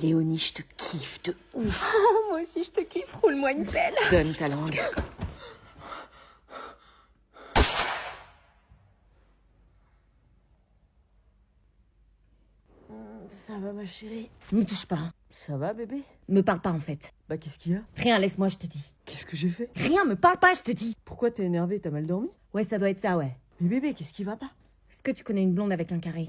Léonie, je te kiffe de ouf. Moi aussi, je te kiffe, roule-moi une pelle. Donne ta langue. Ça va, ma chérie? Me touche pas. Hein. Ça va, bébé? Me parle pas, en fait. Bah, qu'est-ce qu'il y a? Rien, laisse-moi, je te dis. Qu'est-ce que j'ai fait? Rien, me parle pas, je te dis. Pourquoi t'es énervé? T'as mal dormi? Ouais, ça doit être ça, ouais. Mais bébé, qu'est-ce qui va pas? Est-ce que tu connais une blonde avec un carré?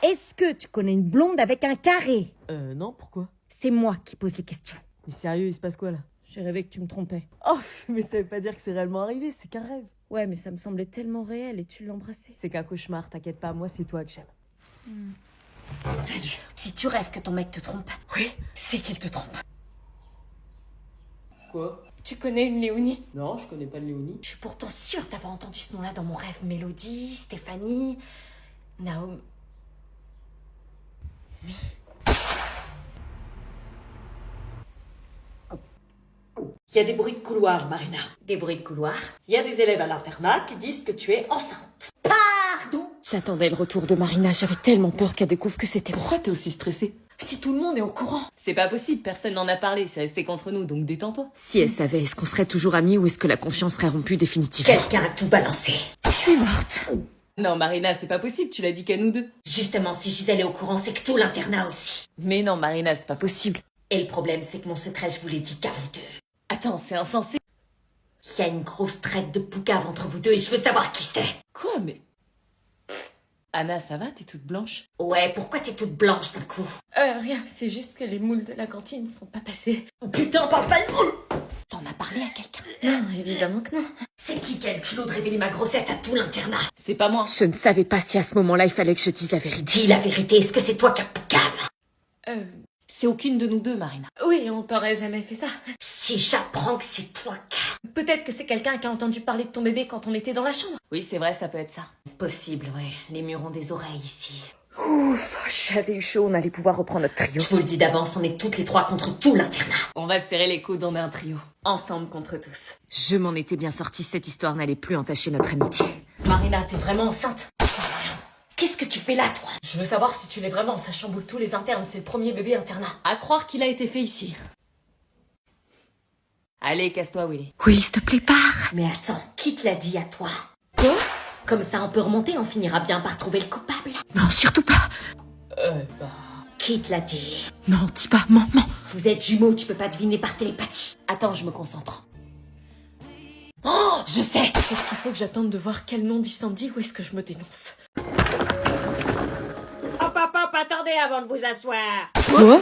Est-ce que tu connais une blonde avec un carré? Non, pourquoi? C'est moi qui pose les questions. Mais sérieux, il se passe quoi, là? J'ai rêvé que tu me trompais. Oh, mais ça veut pas dire que c'est réellement arrivé, c'est qu'un rêve. Ouais, mais ça me semblait tellement réel et tu l'embrassais. C'est qu'un cauchemar, t'inquiète pas, moi c'est toi que j'aime. Salut. Si tu rêves que ton mec te trompe, oui, c'est qu'il te trompe. Quoi? Tu connais une Léonie? Non, je connais pas de Léonie. Je suis pourtant sûre d'avoir entendu ce nom-là dans mon rêve. Mélodie, Stéphanie, Naomi. Il y a des bruits de couloir, Marina. Des bruits de couloir. Il y a des élèves à l'internat qui disent que tu es enceinte. Pardon? J'attendais le retour de Marina. J'avais tellement peur qu'elle découvre que c'était moi. Pourquoi t'es aussi stressée? Si tout le monde est au courant. C'est pas possible, personne n'en a parlé, c'est resté qu'entre nous, donc détends-toi. Si elle savait, est-ce qu'on serait toujours amis ou est-ce que la confiance serait rompue définitivement? Quelqu'un a tout balancé. Je suis morte. Non, Marina, c'est pas possible, tu l'as dit qu'à nous deux. Justement, si Gisèle est au courant, c'est que tout l'internat aussi. Mais non, Marina, c'est pas possible. Et le problème, c'est que mon secret, je vous l'ai dit qu'à vous deux. Attends, c'est insensé. Il y a une grosse traite de poucave entre vous deux et je veux savoir qui c'est. Quoi, mais... Anna, ça va? T'es toute blanche? Ouais, pourquoi t'es toute blanche d'un coup? Rien, c'est juste que les moules de la cantine sont pas passés. Oh, putain, parle pas de moule! T'en as parlé à quelqu'un? Non, évidemment que non. C'est qui a le culot de révéler ma grossesse à tout l'internat? C'est pas moi. Je ne savais pas si à ce moment-là, il fallait que je dise la vérité. Dis la vérité, est-ce que c'est toi qui as poucave? C'est aucune de nous deux, Marina. Oui, on t'aurait jamais fait ça. Si j'apprends que c'est toi qui... Peut-être que c'est quelqu'un qui a entendu parler de ton bébé quand on était dans la chambre. Oui, c'est vrai, ça peut être ça. Possible, ouais. Les murs ont des oreilles ici. Ouf, j'avais eu chaud, on allait pouvoir reprendre notre trio. Je vous le dis d'avance, on est toutes les trois contre tout l'internat. On va se serrer les coudes, on est un trio. Ensemble contre tous. Je m'en étais bien sortie, cette histoire n'allait plus entacher notre amitié. Marina, t'es vraiment enceinte? Qu'est-ce que tu fais là, toi? Je veux savoir si tu l'es vraiment, ça chamboule tous les internes, c'est le premier bébé internat. À croire qu'il a été fait ici. Allez, casse-toi, Willy. Oui, s'il te plaît, pars. Mais attends, qui te l'a dit à toi? Quoi? Comme ça, on peut remonter, on finira bien par trouver le coupable. Non, surtout pas. Qui te l'a dit? Non, dis pas, non. Vous êtes jumeaux, tu peux pas deviner par télépathie. Attends, je me concentre. Oh, je sais. Est-ce qu'il faut que j'attende de voir quel nom dit Sandy ou est-ce que je me dénonce? Hop, attendez avant de vous asseoir.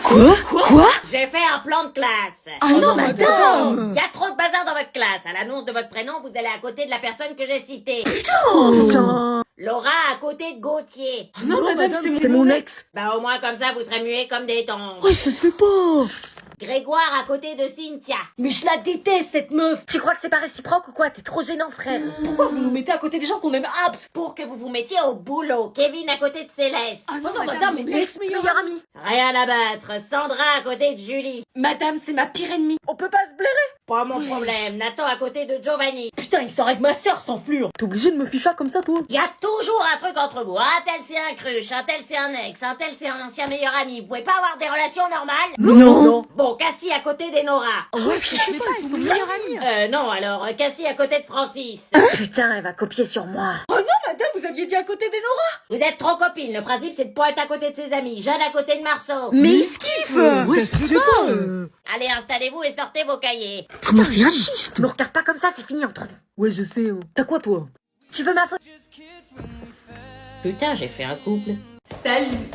Quoi? J'ai fait un plan de classe. Ah non, madame! Il y a trop de bazar dans votre classe. À l'annonce de votre prénom, vous allez à côté de la personne que j'ai citée. Putain! Laura à côté de Gauthier. Non, madame, c'est mon ex. Bah au moins comme ça, vous serez muets comme des tongs. Ouais, ça se fait pas! Grégoire à côté de Cynthia. Mais je la déteste, cette meuf! Tu crois que c'est pas réciproque ou quoi? T'es trop gênant, frère! Pourquoi vous nous mettez à côté des gens qu'on aime abs? Pour que vous vous mettiez au boulot. Kevin à côté de Céleste. Ah non, madame, mais L'ex-meilleure amie! Rien à battre. Sandra à côté de Julie. Madame, c'est ma pire ennemie. On peut pas se blairer. Pas mon problème. Nathan à côté de Giovanni. Putain, il sort avec ma sœur, cet enflure! T'es obligé de me ficher comme ça, toi? Il y a toujours un truc entre vous. Un tel c'est un cruche, un tel c'est un ex, un tel c'est un ancien meilleur ami. Vous pouvez pas avoir des relations normales? Non! Bon, Cassie à côté d'Enora. Ouais, je sais pas, ils sont meilleurs amis! Non, alors, Cassie à côté de Francis. Putain, elle va copier sur moi! Oh non, madame, vous aviez dit à côté d'Enora. Vous êtes trop copines. Le principe, c'est de pas être à côté de ses amis. Jeanne à côté de Marceau. Mais il se kiffe! Ouais, ça se fait pas. Allez, installez-vous et sortez vos cahiers. Comment c'est injuste? Me regarde pas comme ça, c'est fini entre nous. Ouais, je sais. T'as quoi, toi? Tu veux ma photo? Putain, j'ai fait un couple. Salut.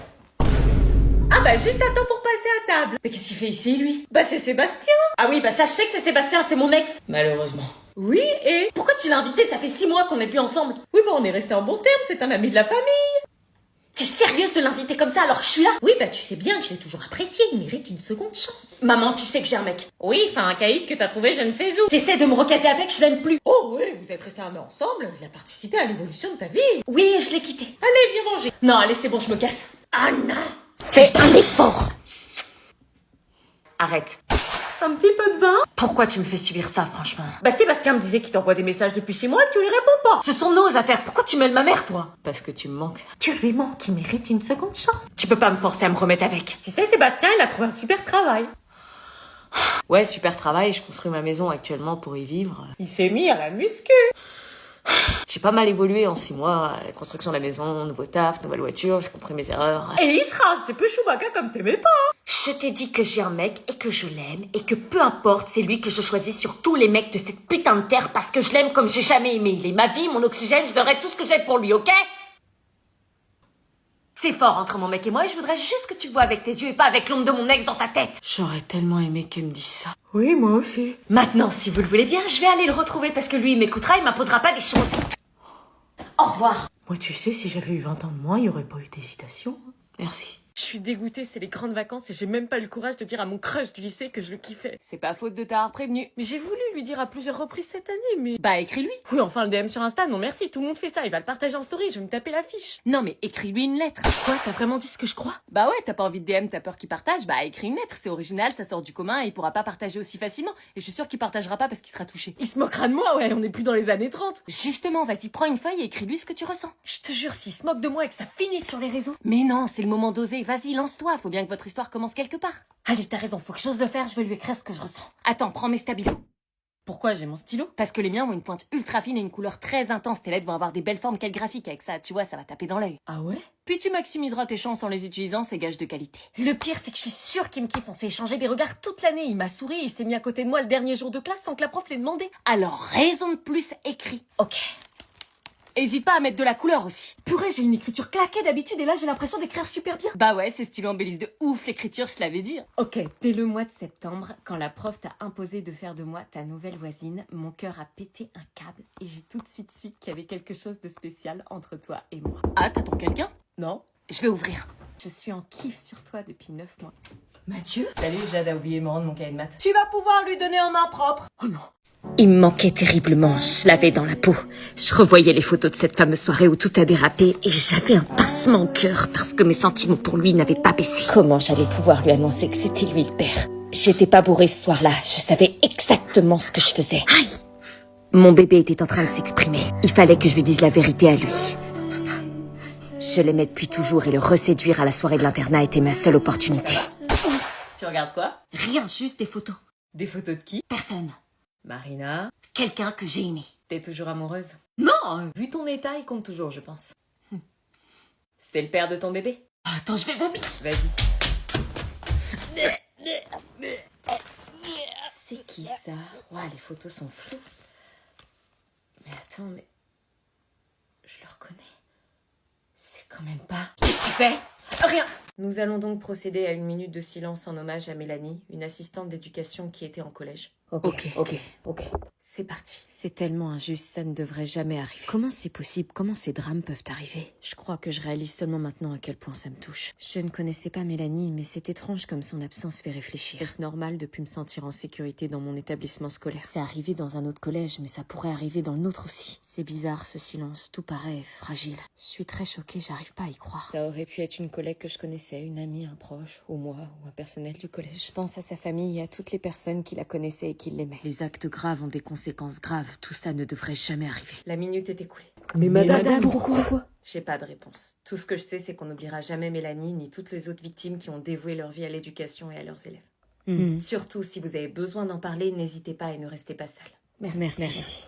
Ah bah juste à temps pour passer à table. Mais qu'est-ce qu'il fait ici, lui? Bah c'est Sébastien. Ah oui, bah ça je sais que c'est Sébastien, c'est mon ex. Malheureusement. Oui, et pourquoi tu l'as invité? Ça fait 6 mois qu'on n'est plus ensemble. Oui, bah on est resté en bon terme, c'est un ami de la famille. T'es sérieuse de l'inviter comme ça alors que je suis là? Oui, bah tu sais bien que je l'ai toujours apprécié, il mérite une seconde chance. Maman, tu sais que j'ai un mec. Oui, enfin un caïd que t'as trouvé je ne sais où. T'essaies de me recaser avec, je l'aime plus. Oh oui, vous êtes restés un an ensemble, il a participé à l'évolution de ta vie. Oui, je l'ai quitté. Allez, viens manger. Non, allez, c'est bon, je me casse. Ah non. Fais un effort! Arrête. Un petit peu de vin. Pourquoi tu me fais subir ça, franchement? Bah Sébastien me disait qu'il t'envoie des messages depuis 6 mois et que tu lui réponds pas. Ce sont nos affaires. Pourquoi tu mêles ma mère, toi? Parce que tu me manques. Tu lui manques, il mérite une seconde chance. Tu peux pas me forcer à me remettre avec. Tu sais, Sébastien, il a trouvé un super travail. Ouais, super travail. Je construis ma maison actuellement pour y vivre. Il s'est mis à la muscu. J'ai pas mal évolué en 6 mois. La construction de la maison, nouveau taf, nouvelle voiture, j'ai compris mes erreurs. Et il se rase, c'est peu Chewbacca comme t'aimais pas. Je t'ai dit que j'ai un mec et que je l'aime et que peu importe, c'est lui que je choisis sur tous les mecs de cette putain de terre parce que je l'aime comme j'ai jamais aimé. Il est ma vie, mon oxygène, je donnerai tout ce que j'ai pour lui, ok? C'est fort entre mon mec et moi et je voudrais juste que tu le vois avec tes yeux et pas avec l'ombre de mon ex dans ta tête. J'aurais tellement aimé qu'elle me dise ça. Oui, moi aussi. Maintenant, si vous le voulez bien, je vais aller le retrouver parce que lui, il m'écoutera, il m'imposera pas des choses. Au revoir. Moi, tu sais, si j'avais eu 20 ans de moins, il y aurait pas eu d'hésitation. Merci. Je suis dégoûtée, c'est les grandes vacances et j'ai même pas eu le courage de dire à mon crush du lycée que je le kiffais. C'est pas faute de t'avoir prévenu. Mais j'ai voulu lui dire à plusieurs reprises cette année, mais... Bah, écris-lui. Oui, enfin, le DM sur Insta, non merci, tout le monde fait ça, il va le partager en story, je vais me taper l'affiche. Non mais écris-lui une lettre. Quoi, t'as vraiment dit ce que je crois? Bah ouais, t'as pas envie de DM, t'as peur qu'il partage, bah écris une lettre, c'est original, ça sort du commun et il pourra pas partager aussi facilement. Et je suis sûre qu'il partagera pas parce qu'il sera touché. Il se moquera de moi, ouais, on est plus dans les années 30. Justement, vas-y, prends une feuille et écris-lui ce que tu ressens. Je te jure, s'il se moque de moi et que ça finit sur les réseaux... Mais non, c'est le moment d'oser, vas-y, lance-toi, faut bien que votre histoire commence quelque part. Allez, t'as raison, faut que j'ose le faire, je vais lui écrire ce que je ressens. Attends, prends mes stabilos. Pourquoi j'ai mon stylo? Parce que les miens ont une pointe ultra fine et une couleur très intense. Tes lettres vont avoir des belles formes calligraphiques avec ça, tu vois, ça va taper dans l'œil. Ah ouais? Puis tu maximiseras tes chances en les utilisant, c'est gage de qualité. Le pire, c'est que je suis sûre qu'il me kiffe. On s'est échangé des regards toute l'année. Il m'a souri, il s'est mis à côté de moi le dernier jour de classe sans que la prof l'ait demandé. Alors, raison de plus, écrit. Ok. Hésite pas à mettre de la couleur aussi. Purée, j'ai une écriture claquée d'habitude et là j'ai l'impression d'écrire super bien. Bah ouais, ces stylos embellissent de ouf l'écriture, je l'avais dit. Ok, dès le mois de septembre, quand la prof t'a imposé de faire de moi ta nouvelle voisine, mon cœur a pété un câble et j'ai tout de suite su qu'il y avait quelque chose de spécial entre toi et moi. Ah, t'attends quelqu'un? Non? Je vais ouvrir. Je suis en kiff sur toi depuis 9 mois. Mathieu? Salut, Jade a oublié de me rendre mon cahier de maths. Tu vas pouvoir lui donner en main propre. Oh non. Il me manquait terriblement, je l'avais dans la peau. Je revoyais les photos de cette fameuse soirée où tout a dérapé et j'avais un pincement au cœur parce que mes sentiments pour lui n'avaient pas baissé. Comment j'allais pouvoir lui annoncer que c'était lui le père? J'étais pas bourrée ce soir-là, je savais exactement ce que je faisais. Aïe! Mon bébé était en train de s'exprimer. Il fallait que je lui dise la vérité à lui. Je l'aimais depuis toujours et le reséduire à la soirée de l'internat était ma seule opportunité. Tu regardes quoi? Rien, juste des photos. Des photos de qui? Personne. Marina? Quelqu'un que j'ai aimé. T'es toujours amoureuse? Non! Vu ton état, il compte toujours, je pense. C'est le père de ton bébé? Attends, je vais vomir. Vas-y. C'est qui ça? Ouah, les photos sont floues. Mais attends, mais... Je le reconnais. C'est quand même pas... Qu'est-ce que tu fais? Rien. Nous allons donc procéder à une minute de silence en hommage à Mélanie, une assistante d'éducation qui était en collège. Ok. C'est parti. C'est tellement injuste, ça ne devrait jamais arriver. Comment c'est possible? Comment ces drames peuvent arriver? Je crois que je réalise seulement maintenant à quel point ça me touche. Je ne connaissais pas Mélanie, mais c'est étrange comme son absence fait réfléchir. Est-ce normal de plus me sentir en sécurité dans mon établissement scolaire? C'est arrivé dans un autre collège, mais ça pourrait arriver dans le nôtre aussi. C'est bizarre ce silence, tout paraît fragile. Je suis très choquée, j'arrive pas à y croire. Ça aurait pu être une collègue que je connaissais, une amie, un proche, ou moi, ou un personnel du collège. Je pense à sa famille et à toutes les personnes qui la connaissaient et qui l'aimaient. Les actes graves ont des conséquences graves, tout ça ne devrait jamais arriver. La minute est écoulée. Mais madame, pourquoi? J'ai pas de réponse. Tout ce que je sais, c'est qu'on n'oubliera jamais Mélanie, ni toutes les autres victimes qui ont dévoué leur vie à l'éducation et à leurs élèves. Surtout, si vous avez besoin d'en parler, n'hésitez pas et ne restez pas seul. Merci.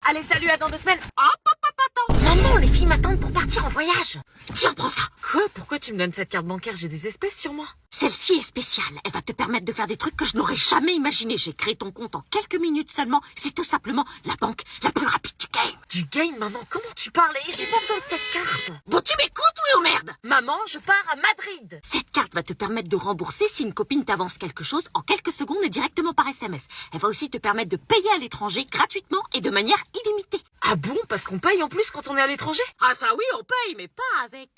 Allez, salut, à dans 2 semaines. Attends. Maman, les filles m'attendent pour partir en voyage. Tiens, prends ça. Quoi? Pourquoi tu me donnes cette carte bancaire? J'ai des espèces sur moi. Celle-ci est spéciale. Elle va te permettre de faire des trucs que je n'aurais jamais imaginé. J'ai créé ton compte en quelques minutes seulement. C'est tout simplement la banque la plus rapide du game. Du game, maman? Comment tu parles? J'ai pas besoin de cette carte. Bon, tu m'écoutes, oui ou merde? Maman, je pars à Madrid. Cette carte va te permettre de rembourser si une copine t'avance quelque chose en quelques secondes et directement par SMS. Elle va aussi te permettre de payer à l'étranger gratuitement et de manière illimitée. Ah bon? Parce qu'on paye en plus quand on est à l'étranger? Ah ça oui, on paye, mais pas avec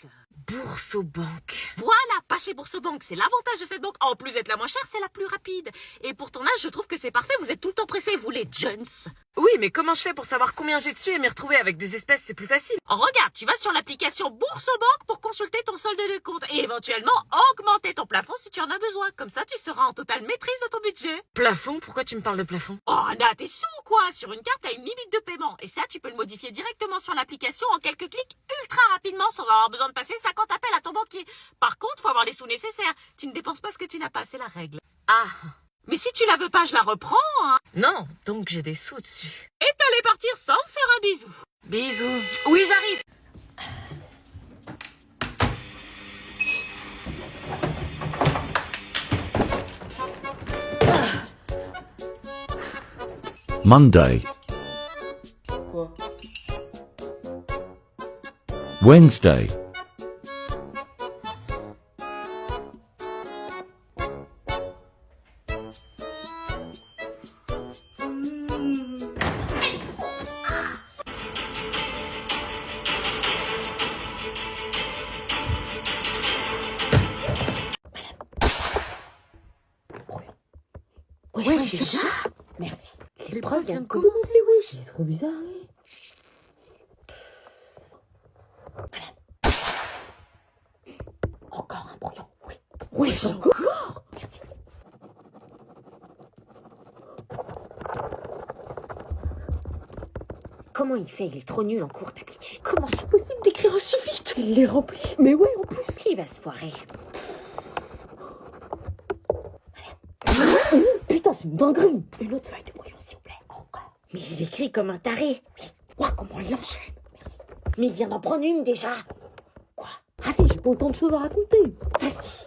Bourse aux banques. Voilà, pas chez Bourse-Banque, c'est l'avantage de cette banque. En plus d'être la moins chère, c'est la plus rapide. Et pour ton âge, je trouve que c'est parfait, vous êtes tout le temps pressés, vous les Jones. Oui, mais comment je fais pour savoir combien j'ai dessus et m'y retrouver avec des espèces, c'est plus facile. Regarde, tu vas sur l'application Bourse-Banque pour consulter ton solde de compte et éventuellement augmenter ton plafond si tu en as besoin. Comme ça, tu seras en totale maîtrise de ton budget. Plafond? Pourquoi tu me parles de plafond? Oh, Anna, t'es sous ou quoi? Sur une carte, t'as une limite de paiement. Et ça, tu peux le modifier directement sur l'application en quelques clics ultra rapidement sans avoir besoin de passer 50 appels à ton banquier. Par contre, faut avoir les sous nécessaires. Tu ne dépenses pas ce que tu n'as pas, c'est la règle. Ah, Mais si tu la veux pas, je la reprends, hein. non, donc j'ai des sous dessus. Et t'allais partir sans me faire un bisou. Bisous. Oui, j'arrive. Monday, Quoi? Wednesday, Ouais, déjà. Merci. L'épreuve vient de commencer, wesh. C'est trop bizarre, oui. Encore un brouillon, oui. Wesh, encore. Merci. Comment il fait? Il est trop nul en cours d'aptitude. Comment c'est possible d'écrire aussi vite? Il les remplit. Mais ouais, en plus. Il va se foirer. Putain, c'est une dinguerie. Une autre feuille de brouillon, s'il vous plaît. Encore. Mais il écrit comme un taré. Oui. Ouah, comment il enchaîne. Merci. Mais il vient d'en prendre une déjà. Quoi? Ah si, j'ai pas autant de choses à raconter. Vas-y.